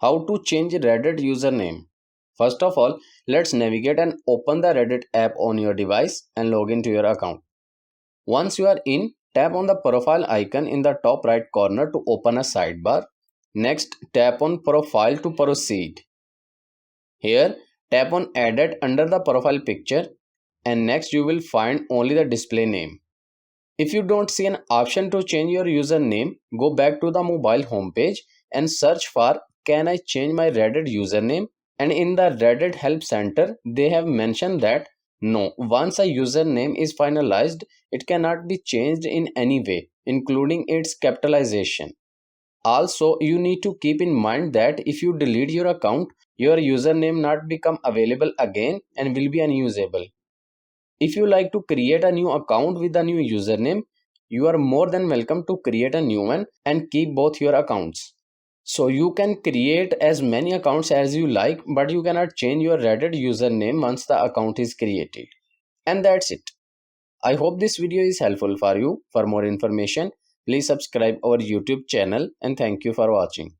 How to change Reddit username? First of all, let's navigate and open the Reddit app on your device and log into your account. Once you are in, tap on the profile icon in the top right corner to open a sidebar. Next, tap on Profile to proceed. Here, tap on Edit under the profile picture, and next you will find only the display name. If you don't see an option to change your username, go back to the mobile homepage and search for "Can I change my Reddit username?" And in the Reddit help center, they have mentioned that no, once a username is finalized, it cannot be changed in any way, including its capitalization. Also, you need to keep in mind that if you delete your account, your username not become available again and will be unusable. If you like to create a new account with a new username, you are more than welcome to create a new one and keep both your accounts. So you can create as many accounts as you like, but you cannot change your Reddit username once the account is created. And that's it. I hope this video is helpful for you. For more information, please subscribe our YouTube channel and thank you for watching.